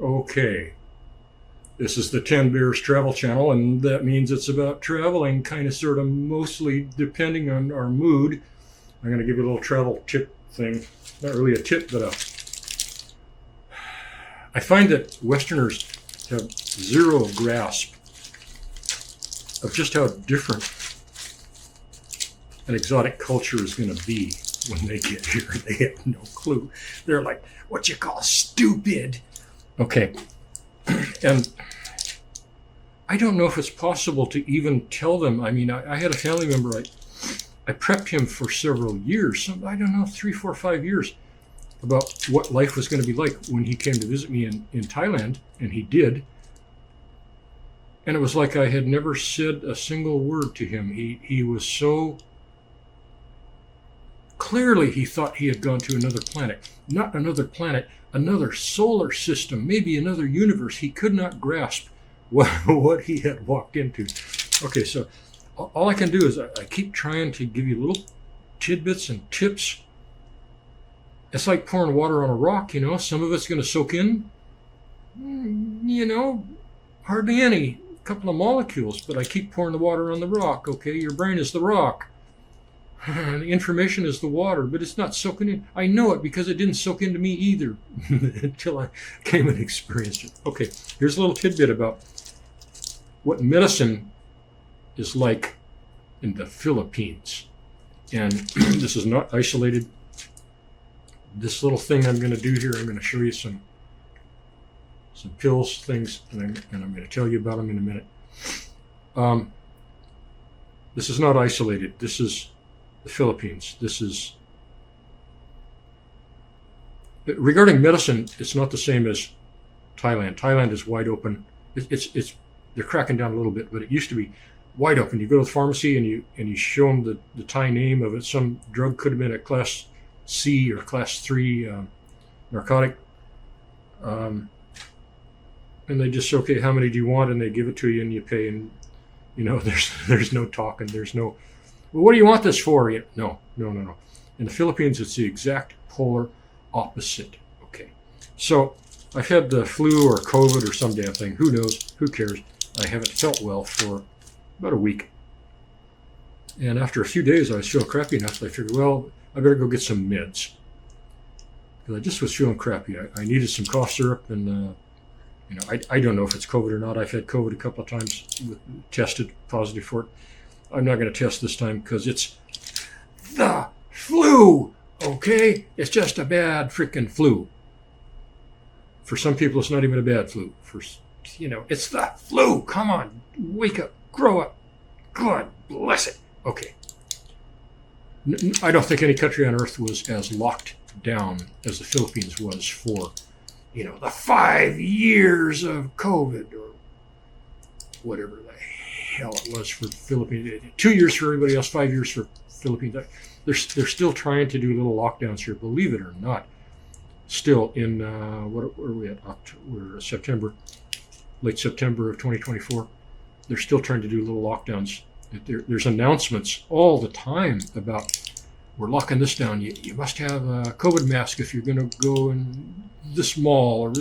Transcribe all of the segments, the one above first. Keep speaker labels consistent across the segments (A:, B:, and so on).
A: Okay, this is the 10 Bears Travel Channel, and that means it's about traveling, kind of, sort of, mostly depending on our mood. I'm going to give you a little travel tip thing. Not really a tip, but I find that Westerners have zero grasp of just how different an exotic culture is going to be when they get here. They have no clue. They're like, what you call stupid. Okay. And I don't know if it's possible to even tell them. I mean, I had a family member, I prepped him for several years, I don't know, 3, 4, 5 years, about what life was going to be like when he came to visit me in Thailand, and he did. And it was like I had never said a single word to him. He was so... Clearly, he thought he had gone to another planet. Not another planet, another solar system, maybe another universe. He could not grasp what he had walked into. Okay, so all I can do is I keep trying to give you little tidbits and tips. It's like pouring water on a rock, you know. Some of it's going to soak in, you know, hardly any. A couple of molecules, but I keep pouring the water on the rock. Okay, your brain is the rock. The information is the water, but it's not soaking in. I know it because it didn't soak into me either until I came and experienced it. Okay, here's a little tidbit about what medicine is like in the Philippines. And this is not isolated. This little thing I'm going to do here, I'm going to show you some pills, things, and I'm going to tell you about them in a minute. This is not isolated. This is the Philippines. This is... Regarding medicine, it's not the same as Thailand. Thailand is wide open. They're cracking down a little bit, but it used to be wide open. You go to the pharmacy and you show them the Thai name of it. Some drug could have been a class C or class 3 narcotic. And they just say, okay, how many do you want? And they give it to you and you pay. And, you know, there's no talking. There's no, well, what do you want this for? No. In the Philippines, it's the exact polar opposite. Okay. So I've had the flu or COVID or some damn thing. Who knows? Who cares? I haven't felt well for about a week. And after a few days, I was feeling crappy enough that I figured, well, I better go get some meds. Because I just was feeling crappy. I needed some cough syrup, and you know, I don't know if it's COVID or not. I've had COVID a couple of times, tested positive for it. I'm not going to test this time because it's the flu, okay? It's just a bad freaking flu. For some people, it's not even a bad flu. You know, it's the flu. Come on, wake up, grow up. God bless it. Okay. I don't think any country on earth was as locked down as the Philippines was for, you know, the 5 years of COVID or whatever the hell it was for the Philippines. 2 years for everybody else, 5 years for Philippines. They're still trying to do little lockdowns here, believe it or not. Still in, what are we at? We're September, late September of 2024. They're still trying to do little lockdowns. There's announcements all the time about, we're locking this down. You must have a COVID mask if you're going to go in this mall,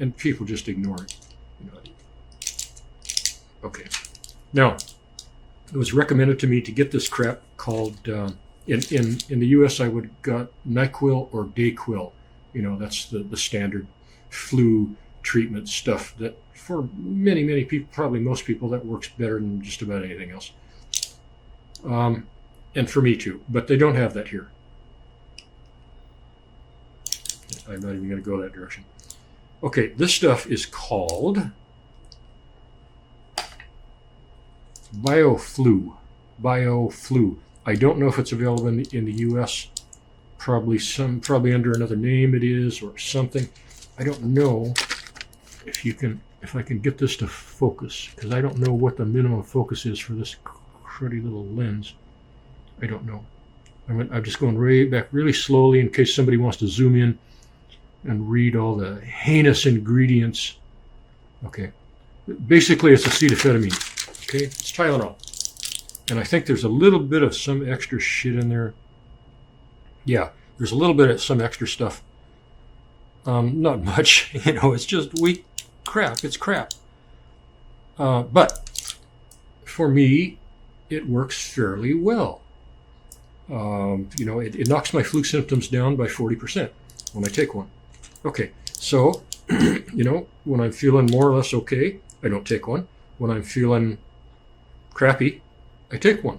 A: and people just ignore it. You know. Okay. Now, it was recommended to me to get this crap called, in the U.S. I would got NyQuil or Dayquil. You know, that's the standard flu treatment stuff that for many people, probably most people, that works better than just about anything else. And for me too, but they don't have that here. I'm not even going to go that direction. Okay, this stuff is called Bioflu. Bioflu. I don't know if it's available in the U.S. Probably under another name it is or something. I don't know if I can get this to focus, because I don't know what the minimum focus is for this cruddy little lens. I don't know. I'm just going right back really slowly in case somebody wants to zoom in and read all the heinous ingredients. Okay. Basically, it's acetaminophen. Okay. It's Tylenol. And I think there's a little bit of some extra shit in there. Yeah, there's a little bit of some extra stuff. Not much. It's just weak crap. It's crap. But for me, it works fairly well. It knocks my flu symptoms down by 40% when I take one. Okay, so, when I'm feeling more or less okay, I don't take one. When I'm feeling crappy, I take one.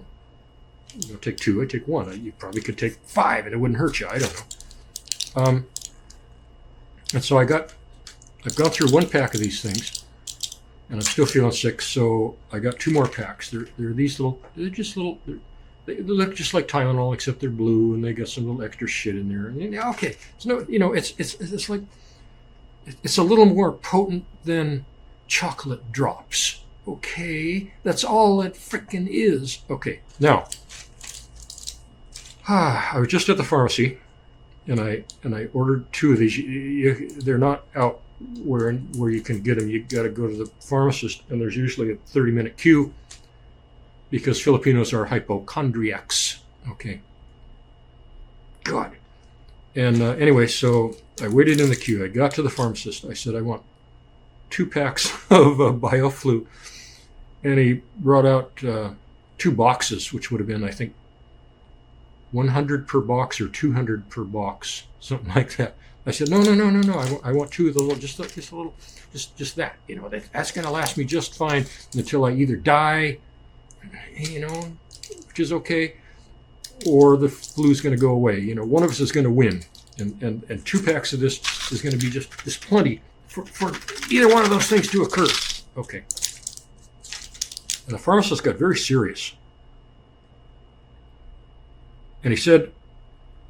A: I don't take two, I take one. You probably could take 5 and it wouldn't hurt you. I don't know. And so I've gone through 1 pack of these things, and I'm still feeling sick. So I got 2 more packs. They're these little. They look just like Tylenol, except they're blue, and they got some little extra shit in there. And, okay, so it's like it's a little more potent than chocolate drops. Okay, that's all it frickin' is. Okay, now I was just at the pharmacy, and I ordered 2 of these. They're not out where you can get them. You got to go to the pharmacist, and there's usually a 30-minute queue because Filipinos are hypochondriacs. Okay, God. And anyway, so I waited in the queue. I got to the pharmacist. I said, I want 2 packs of Bioflu. And he brought out 2 boxes, which would have been, I think, 100 per box or 200 per box, something like that. I said, no. I want 2 of the little, just that. That's going to last me just fine until I either die, which is okay, or the flu's going to go away. One of us is going to win, and 2 packs of this is going to be just plenty for either one of those things to occur. Okay. And the pharmacist got very serious. And he said,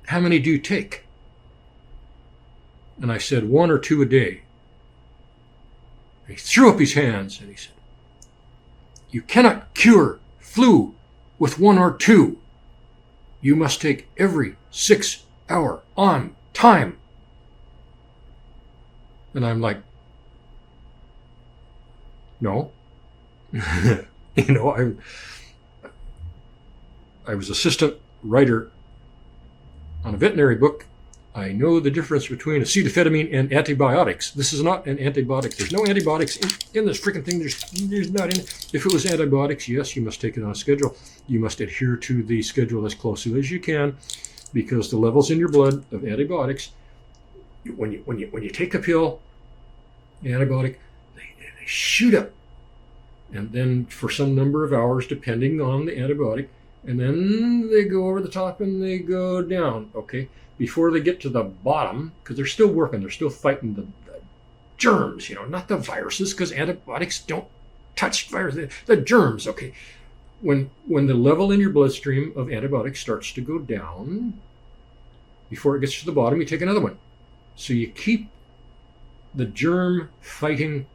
A: how many do you take? And I said, 1 or 2 a day. And he threw up his hands and he said, you cannot cure flu with 1 or 2. You must take every 6 hour on time. And I'm like, no. I was assistant writer on a veterinary book. I know the difference between acetaminophen and antibiotics. This is not an antibiotic. There's no antibiotics in this freaking thing. There's not in it. If it was antibiotics, yes, you must take it on a schedule. You must adhere to the schedule as closely as you can, because the levels in your blood of antibiotics, when you take a pill, antibiotic, they shoot up. And then for some number of hours, depending on the antibiotic, and then they go over the top and they go down, okay? Before they get to the bottom, because they're still working, they're still fighting the germs, not the viruses, because antibiotics don't touch viruses, the germs, okay? When the level in your bloodstream of antibiotics starts to go down, before it gets to the bottom, you take another one. So you keep the germ fighting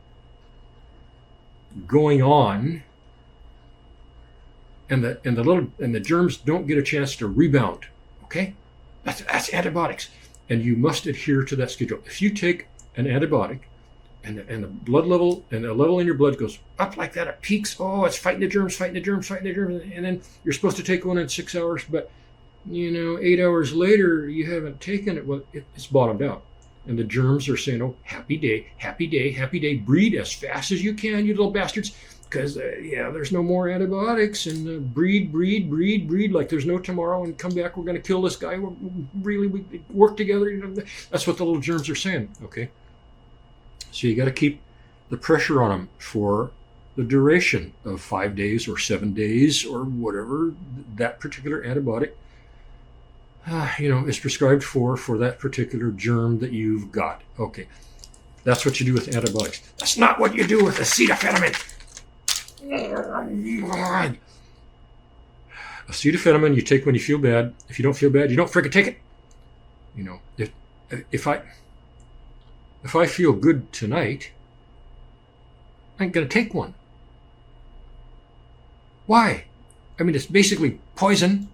A: going on, and the germs don't get a chance to rebound. Okay, that's antibiotics, and you must adhere to that schedule. If you take an antibiotic, and the blood level and the level in your blood goes up like that, it peaks. Oh, it's fighting the germs, and then you're supposed to take one in 6 hours, but 8 hours later you haven't taken it. Well, it's bottomed out. And the germs are saying, oh, happy day, happy day, happy day. Breed as fast as you can, you little bastards, because, there's no more antibiotics. And breed like there's no tomorrow, and come back, we're going to kill this guy. We work together. That's what the little germs are saying, okay? So you got to keep the pressure on them for the duration of 5 days or 7 days or whatever that particular antibiotic is prescribed for that particular germ that you've got. Okay, that's what you do with antibiotics. That's not what you do with acetaminophen. Acetaminophen you take when you feel bad. If you don't feel bad, you don't freaking take it. If I feel good tonight, I ain't gonna take one. Why? I mean, it's basically poison.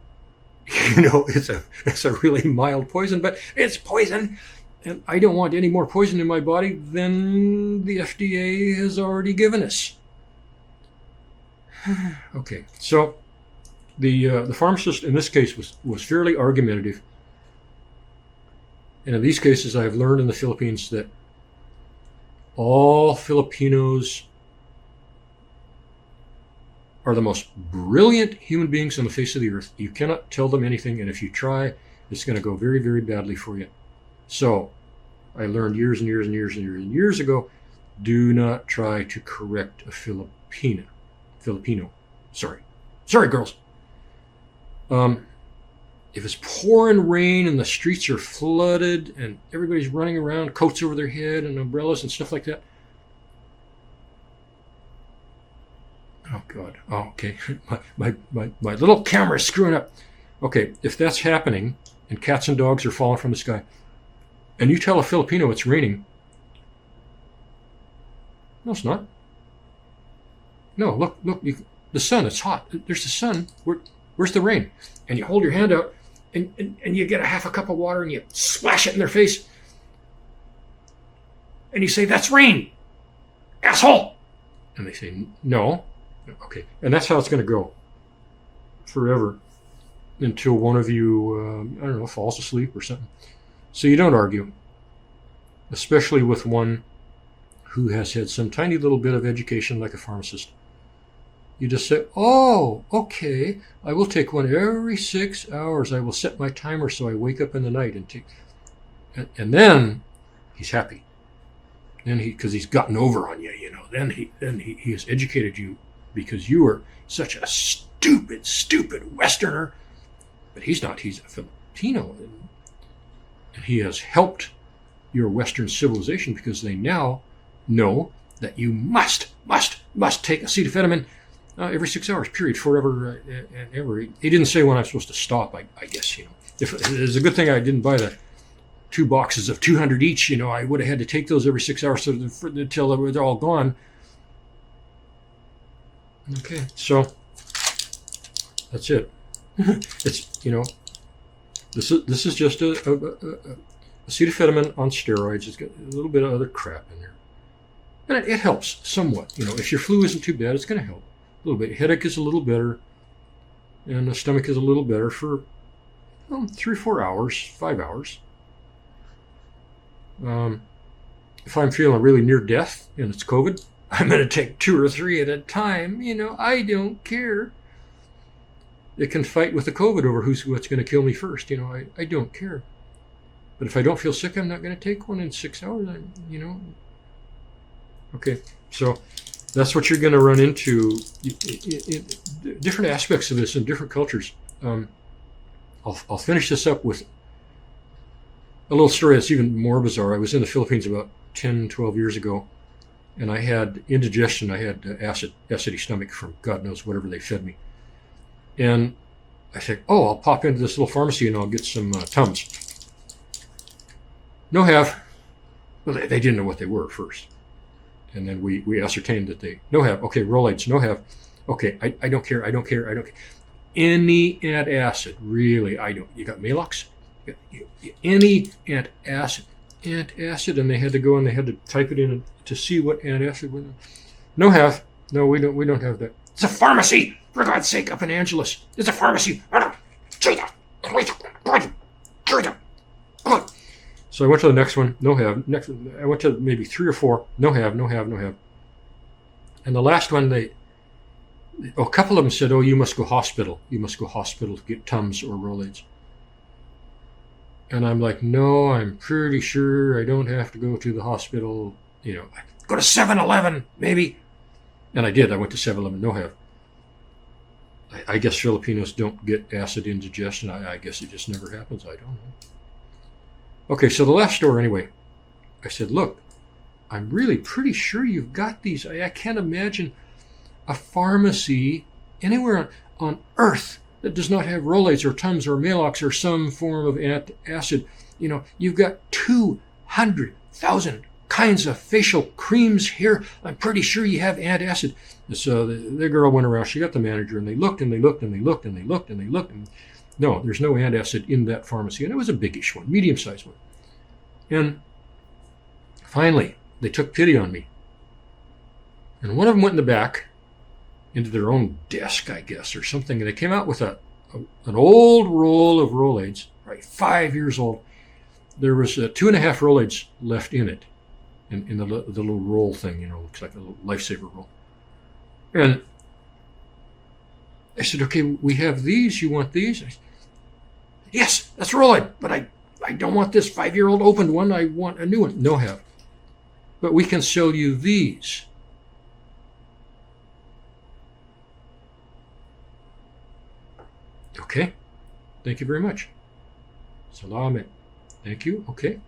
A: It's a really mild poison, but it's poison, and I don't want any more poison in my body than the FDA has already given us. Okay, so the pharmacist in this case was fairly argumentative, And in these cases, I've learned in the Philippines that all Filipinos are the most brilliant human beings on the face of the earth. You cannot tell them anything, and if you try, it's going to go very, very badly for you. So I learned years and years and years and years and years ago, do not try to correct a Filipino. Sorry, girls. If it's pouring rain and the streets are flooded and everybody's running around, coats over their head and umbrellas and stuff like that. Oh God. Oh, okay. My little camera is screwing up. Okay, if that's happening and cats and dogs are falling from the sky, and you tell a Filipino it's raining, no, it's not. No, look, the sun, it's hot. There's the sun. Where's the rain? And you hold your hand out and you get a half a cup of water and you splash it in their face. And you say, that's rain, asshole. And they say, no. Okay. And that's how it's going to go forever until one of you, I don't know, falls asleep or something. So you don't argue, especially with one who has had some tiny little bit of education like a pharmacist. You just say, oh, okay, I will take one every 6 hours. I will set my timer so I wake up in the night and take. And then he's happy. Then because he's gotten over on you, you know. Then he has educated you because you are such a stupid Westerner. But he's not. He's a Filipino, and he has helped your Western civilization because they now know that you must take acetaminophen every 6 hours, period, forever and ever. He didn't say when I'm supposed to stop, I guess, you know. If it's a good thing I didn't buy the 2 boxes of 200 each, you know, I would have had to take those every 6 hours until they're all gone. Okay, so that's it. It's, you know, this is just a acetaminophen on steroids. It's got a little bit of other crap in there. And it helps somewhat. You know, if your flu isn't too bad, it's going to help a little bit. Headache is a little better, and the stomach is a little better for 3 or 4 hours, 5 hours. If I'm feeling really near death and it's COVID, I'm going to take 2 or 3 at a time. You know, I don't care. It can fight with the COVID over what's going to kill me first. You know, I don't care. But if I don't feel sick, I'm not going to take one in 6 hours. You know. Okay, so that's what you're going to run into in different aspects of this in different cultures. I'll finish this up with a little story that's even more bizarre. I was in the Philippines about 10, 12 years ago, and I had indigestion. I had acidy stomach from God knows whatever they fed me. And I said, oh, I'll pop into this little pharmacy and I'll get some Tums. No have. Well, they didn't know what they were first. And then we ascertained that they no have. Okay, Rolaids, no have. Okay, I don't care. Any antacid, really, I don't. You got Malox? Any antacid, and they had to go and they had to type it in to see what antacid was. No have. No, we don't have that. It's a pharmacy, for God's sake, up in Angeles. It's a pharmacy. So I went to the next one, no have. Next, I went to maybe 3 or 4, no have. And the last one, a couple of them said, oh, you must go hospital. You must go hospital to get Tums or Rolaids. And I'm like, no, I'm pretty sure I don't have to go to the hospital. You know, go to 7-Eleven, maybe. And I did. I went to 7-Eleven, no have. I guess Filipinos don't get acid indigestion. I guess it just never happens. I don't know. Okay, so the last store anyway. I said, look, I'm really pretty sure you've got these. I can't imagine a pharmacy anywhere on earth that does not have Rolaids or Tums or Malox or some form of antacid. You know, you've got 200,000 kinds of facial creams here. I'm pretty sure you have antacid. So the girl went around. She got the manager, and they looked. And no, there's no antacid in that pharmacy. And it was a biggish one, medium-sized one. And finally, they took pity on me. And one of them went in the back into their own desk, I guess, or something. And they came out with an old roll of Rolaids, right, 5 years old. there was 2.5 Rolaids left in it, in the little roll thing, looks like a little lifesaver roll. And I said, okay, we have these. You want these? I said, yes, that's Rolaid, but I don't want this 5-year-old opened one. I want a new one. No have. But we can sell you these. Okay. Thank you very much. Salaam. Thank you. Okay.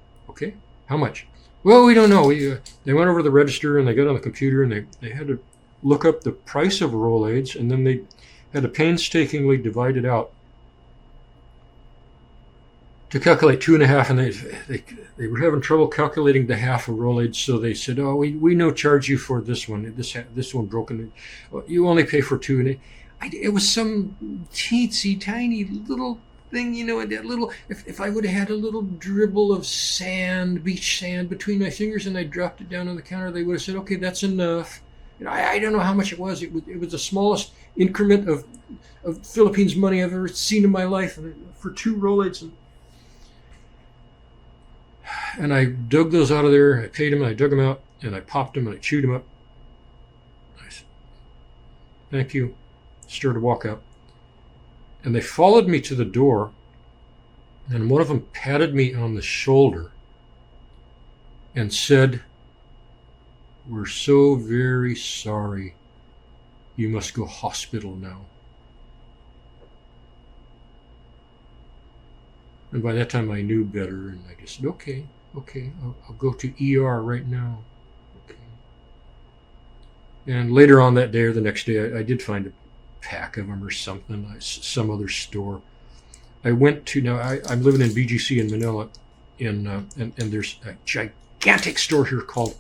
A: How much? Well, we don't know. They went over to the register and they got on the computer and they had to look up the price of Rolaids, and then they had to painstakingly divide it out to calculate 2.5, and they were having trouble calculating the half of Rolaids, so they said, oh, we no charge you for this one. This one broken. You only pay for 2. And it was some teensy tiny little thing, that little, if I would have had a little dribble of sand, beach sand between my fingers and I dropped it down on the counter, they would have said, okay, that's enough. I don't know how much it was. It was the smallest increment of Philippines money I've ever seen in my life, for 2 Rolaids. And I dug those out of there. I paid them, and I dug them out, and I popped them, and I chewed them up. I said, thank you. Started to walk out. And they followed me to the door, and one of them patted me on the shoulder and said, we're so very sorry. You must go hospital now. And by that time I knew better, and I just said, okay, I'll go to ER right now. Okay. And later on that day or the next day, I did find a pack of them or something, some other store. I went to, now I'm living in BGC in Manila, and there's a gigantic store here called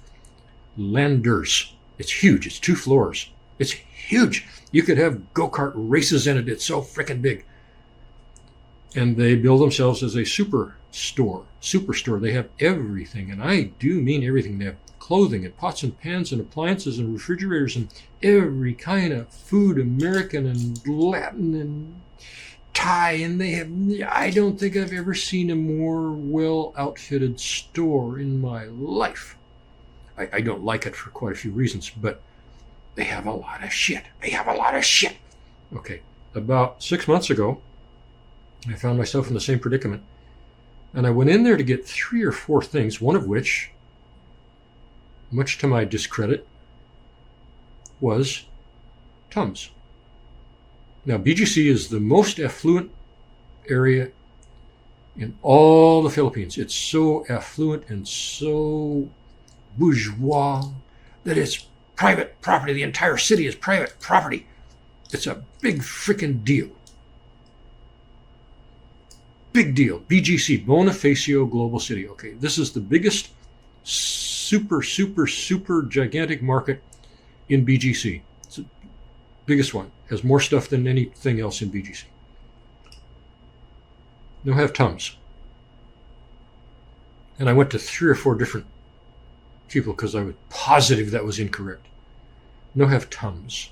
A: Landers. It's huge. It's 2 floors. It's huge. You could have go-kart races in it. It's so freaking big. And they bill themselves as a superstore. They have everything, and I do mean everything. They have clothing and pots and pans and appliances and refrigerators and every kind of food, American and Latin and Thai, and they have, I don't think I've ever seen a more well outfitted store in my life. I don't like it for quite a few reasons, but they have a lot of shit. Okay, about 6 months ago, I found myself in the same predicament, and I went in there to get 3 or 4 things, one of which, much to my discredit, was Tums. Now, BGC is the most affluent area in all the Philippines. It's so affluent and so bourgeois that it's private property. The entire city is private property. It's a big freaking deal. Big deal. BGC, Bonifacio Global City. Okay, this is the biggest super gigantic market in BGC. It's the biggest one. Has more stuff than anything else in BGC. No have Tums. And I went to 3 or 4 different people because I was positive that was incorrect. No have Tums.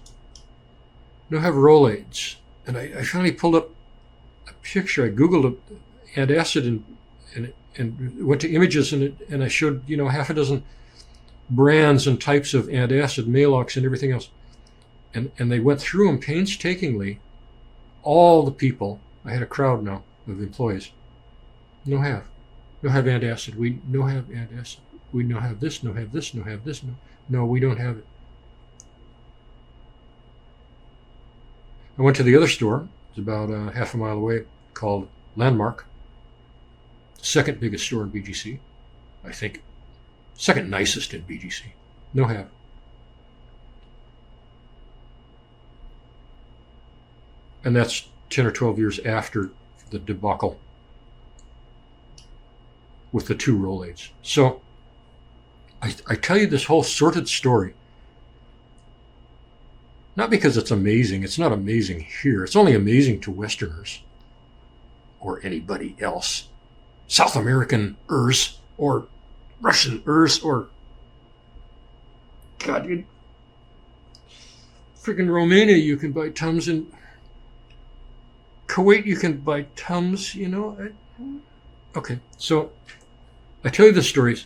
A: No have Rolaids. And I finally pulled up a picture. I Googled antacid and went to images, and I showed, half a dozen brands and types of antacid, Maalox, and everything else. And they went through them painstakingly. All the people, I had a crowd now of employees, no have antacid. We no have antacid. We no have this, no have this, no have this. No, we don't have it. I went to the other store. It's about half a mile away, called Landmark. Second biggest store in BGC, I think. Second nicest in BGC. No have. And that's 10 or 12 years after the debacle with the 2 Rolaids. So I tell you this whole sordid story, not because it's amazing. It's not amazing here. It's only amazing to Westerners or anybody else. South American-ers or Russian-ers or, God, freaking Romania, you can buy Tums, in Kuwait, you can buy Tums, Okay, so I tell you the stories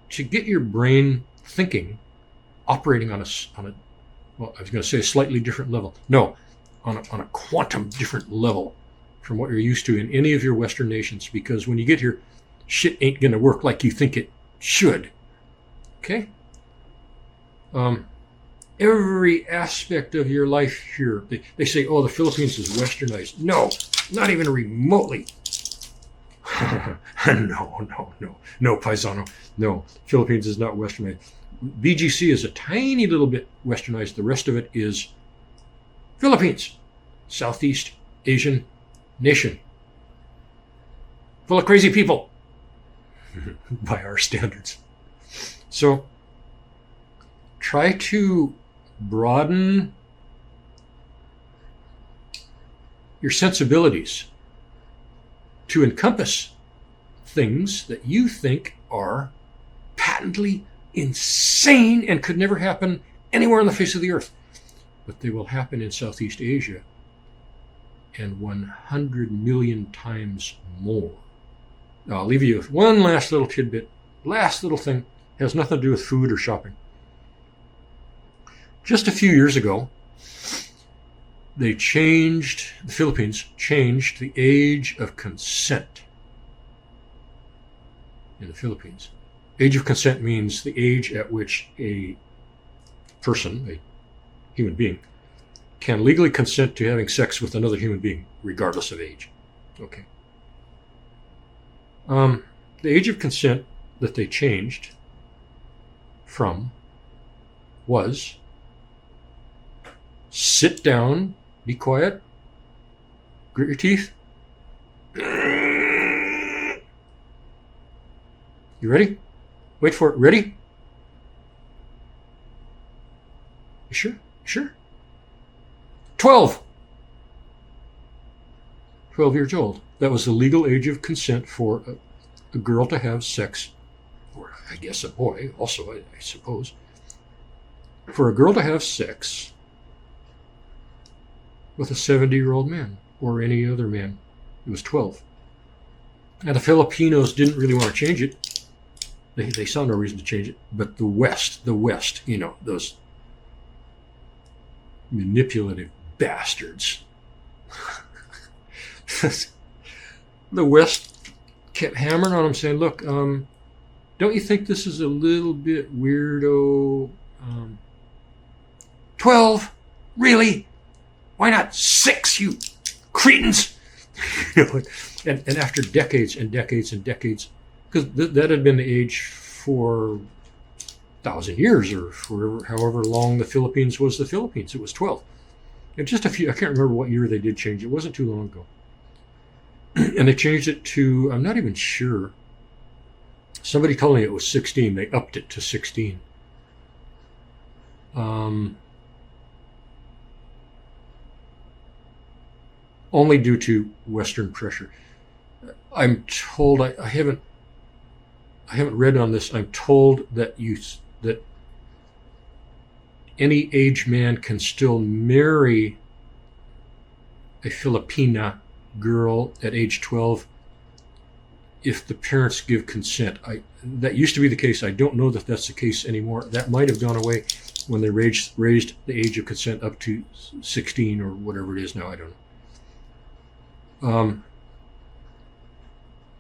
A: to get your brain thinking, operating on a well, I was going to say a slightly different level. No, on a quantum different level from what you're used to in any of your Western nations. Because when you get here, shit ain't going to work like you think it should. Okay? Every aspect of your life here, they say, oh, the Philippines is westernized. No, not even remotely. No, paisano. No, Philippines is not westernized. BGC is a tiny little bit westernized. The rest of it is Philippines, Southeast Asian nation, full of crazy people by our standards. So try to broaden your sensibilities to encompass things that you think are patently insane and could never happen anywhere on the face of the earth. But they will happen in Southeast Asia and 100 million times more. Now, I'll leave you with one last little tidbit. Last little thing has nothing to do with food or shopping. Just a few years ago, the Philippines changed the age of consent in the Philippines. Age of consent means the age at which a person, a human being, can legally consent to having sex with another human being, regardless of age. Okay. The age of consent that they changed from was sit down, be quiet, grit your teeth. You ready? Wait for it. Ready? You sure? You sure? 12. 12 years old. That was the legal age of consent for a girl to have sex, or I guess a boy also, I suppose. For a girl to have sex with a 70-year-old man or any other man. It was 12. Now the Filipinos didn't really want to change it. They saw no reason to change it. But the West, you know, those manipulative bastards. The West kept hammering on them, saying, look, don't you think this is a little bit weirdo? 12? Really? Why not 6, you cretins? And after decades and decades and decades, because that had been the age for 1,000 years or for however long the Philippines was the Philippines. It was 12. And just a few, I can't remember what year they did change it. It wasn't too long ago. And they changed it to, I'm not even sure. Somebody told me it was 16. They upped it to 16. Only due to Western pressure. I'm told, I haven't read on this. I'm told that that any age man can still marry a Filipina girl at age 12 if the parents give consent. That used to be the case. I don't know that that's the case anymore. That might have gone away when they raised the age of consent up to 16 or whatever it is now. I don't know.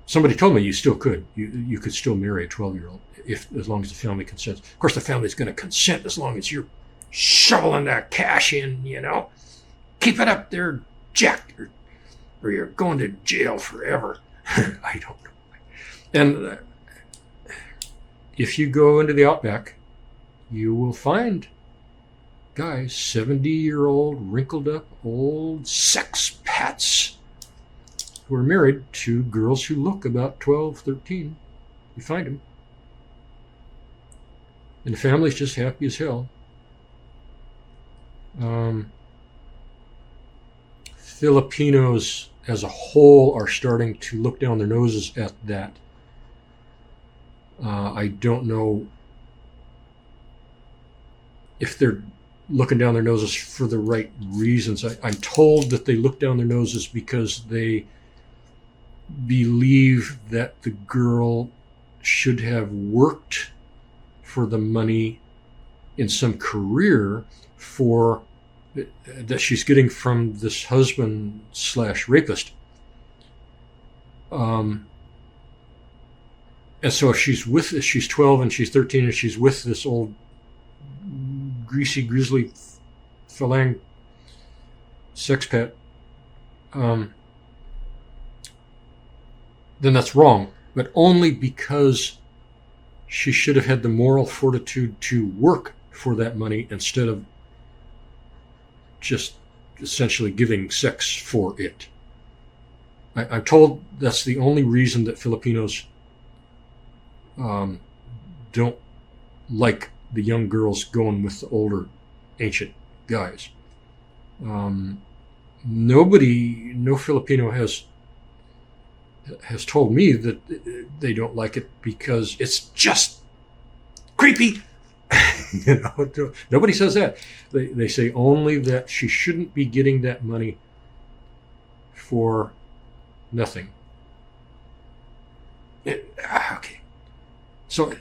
A: Somebody told me you still could. You could still marry a 12-year-old as long as the family consents. Of course, the family's going to consent as long as you're shoveling that cash in, you know. Keep it up there, Jack, or you're going to jail forever. I don't know. And if you go into the outback, you will find guys, 70-year-old, wrinkled up, old sex pats who are married to girls who look about 12, 13. You find them. And the family's just happy as hell. Filipinos as a whole are starting to look down their noses at that. I don't know if they're looking down their noses for the right reasons. I'm told that they look down their noses because they believe that the girl should have worked for the money in some career for that she's getting from this husband / rapist. And so if she's 12 and she's 13 and she's with this old greasy, grizzly phalang sex pet, then that's wrong. But only because she should have had the moral fortitude to work for that money instead of just essentially giving sex for it. I'm told that's the only reason that Filipinos don't like the young girls going with the older, ancient guys. No Filipino has told me that they don't like it because it's just creepy. Nobody says that. They say only that she shouldn't be getting that money for nothing. Okay. So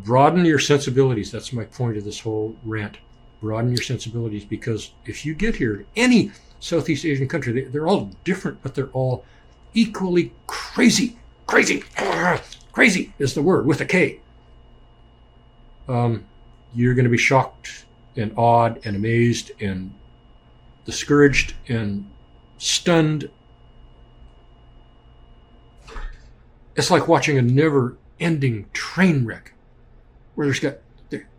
A: broaden your sensibilities. That's my point of this whole rant. Broaden your sensibilities, because if you get here, any Southeast Asian country, they're all different, but they're all equally crazy. Crazy is the word with a K. You're going to be shocked and awed and amazed and discouraged and stunned. It's like watching a never-ending train wreck where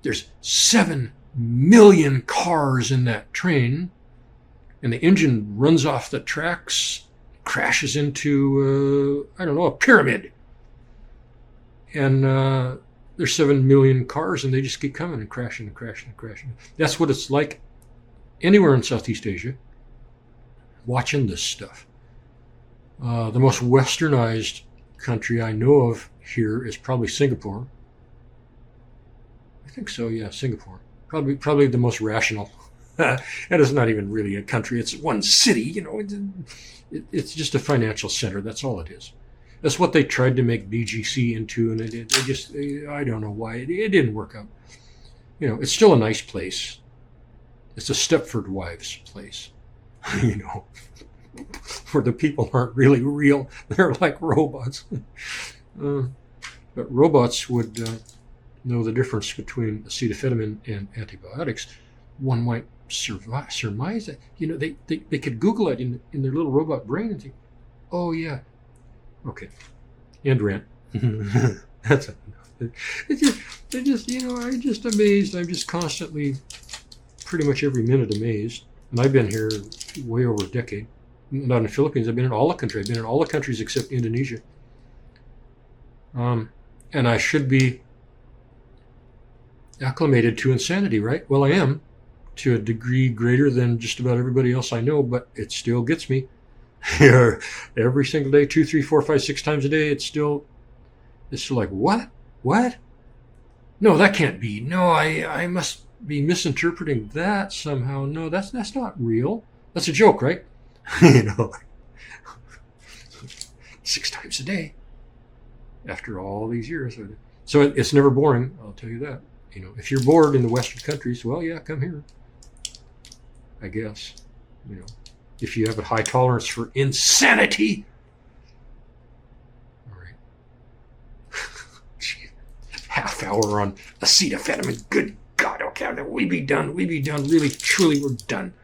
A: there's 7 million cars in that train, and the engine runs off the tracks, crashes into, a pyramid. And there's 7 million cars, and they just keep coming and crashing and crashing and crashing. That's what it's like anywhere in Southeast Asia, watching this stuff. The most westernized country I know of here is probably Singapore. I think so, yeah, Singapore. Probably the most rational. And it's not even really a country. It's one city, It's just a financial center. That's all it is. That's what they tried to make BGC into, and I don't know why. It didn't work out. It's still a nice place. It's a Stepford Wives place, where the people aren't really real. They're like robots. But robots would know the difference between acetaminophen and antibiotics. One might surmise that. They could Google it in their little robot brain and think, oh yeah, okay, and rant. That's enough. I'm just amazed. I'm just constantly, pretty much every minute amazed. And I've been here way over a decade. Not in the Philippines. I've been in all the countries. I've been in all the countries except Indonesia. And I should be acclimated to insanity, right? Well, I am, to a degree greater than just about everybody else I know, but it still gets me. Every single day, 2, 3, 4, 5, 6 times a day, it's still like, what? No, that can't be. No, I must be misinterpreting that somehow. No, that's not real. That's a joke, right? 6 times a day after all these years. So it's never boring, I'll tell you that. If you're bored in the Western countries, well, yeah, come here, I guess. If you have a high tolerance for insanity. All right. Half hour on acetaminophen. Good God, okay, we be done. Really, truly, we're done.